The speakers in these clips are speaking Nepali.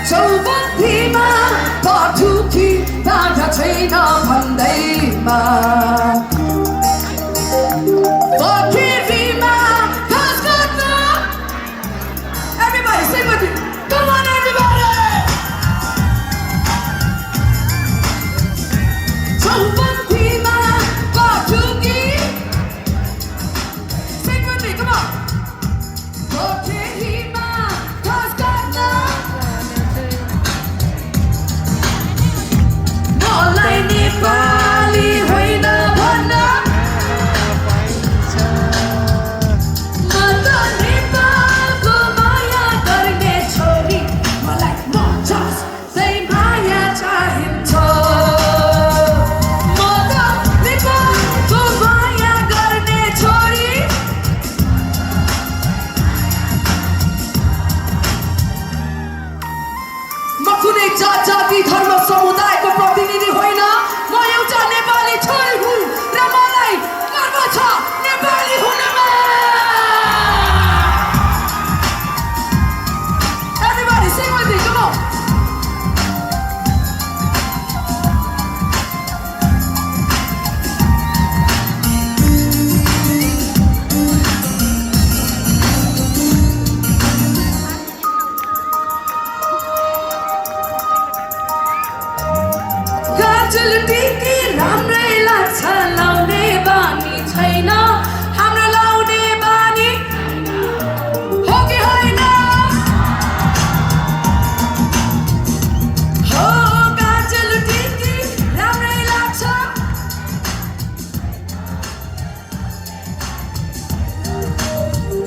चौबन्दीमा पटुकी बाधा छैन भन्दैमा पृथ्वीमा घाँस काट्न Everybody sing with me. Come on everybody. चौबन्दीमा पटुकी Sing with me, come on. पृथ्वीमा घाँस काट्न मलाई नेपाली होइन भन्न म त नेपालको माया गर्ने छोरी मलाई म जस्तै माया चाहिन्छ म त नेपालको माया गर्ने छोरी म कुनै जात जाति धर्म समुदायको प्रतिनिधि होइन म एउटा नेपाली छोरी हुँ र मलाई गर्व छ नेपाली हुनमा Everybody sing with me, come on. गाजल टिकी राम्रै लाग्छ लाउने बानी छैन हाम्रो लाउने बानी हो कि होइन हो गाजल टिकी राम्रै लाग्छ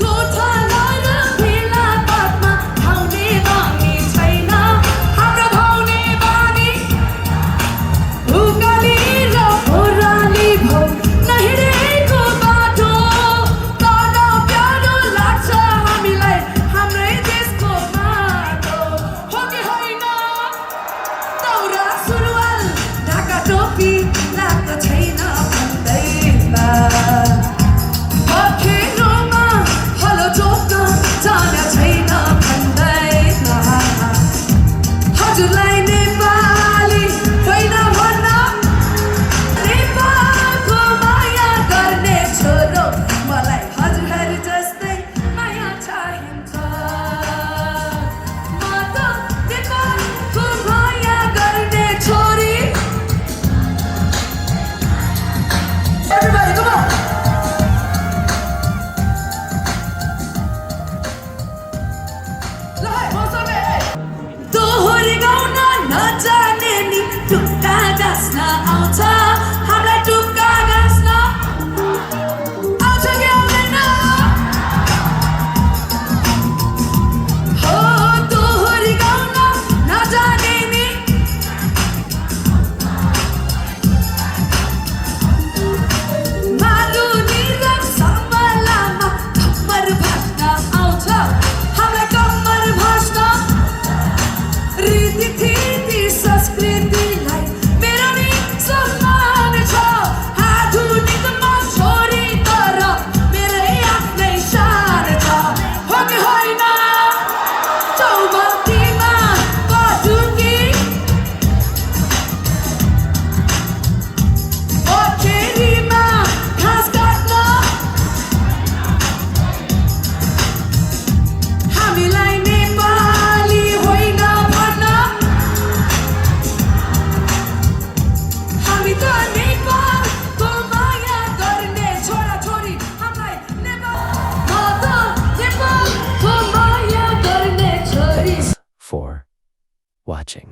गोठाला र भेला पातमा धाउने बानी छैन हाम्रो धाउने बानी उकाली र ओह्राली भौ नहिँडेको बाटो तल प्यारो लाग्छ हामीलाई हाम्रै देशको माटो हो कि होइन दौरा सुरुवाल ढाका टोपी लाग्दो छैन भन्दैमा पखेरोमा हलो जोत्न जान छैन भन्दैमा हजुरलाई नेपाली होइन भन्न नेपालको माया गर्ने छोरो मलाई हजुरहरू जस्तै माया चाहिन्छ म त नेपालको माया गर्ने छोरी Everybody come on. ल है मसँग दोहोरी गाउन नजाने नि टुक्का गाँस्न आउँछ हामीलाई टुक्का गाँस्न आउँछ कि आउँदैन हो दोहोरी गाउन नजाने नि मालुनी र सम्बलामा कम्मर भास्न आउँछ हामीलाई कम्मर भास्न रीतिथिति संस्कृतिलाई मेरो नि सम्मान छ आधुनिकमा छोरी तर मेरै आफ्नै शान छ हो कि होइन चौबन्दीमा पटुकी पखेरीमा घाँस काट्न हामीलाई नेपाली होइन भन्न हामी त नेपालको माया गर्ने छोराछोरी हामीलाई नेपाल म त नेपालको माया गर्ने छोरी for watching.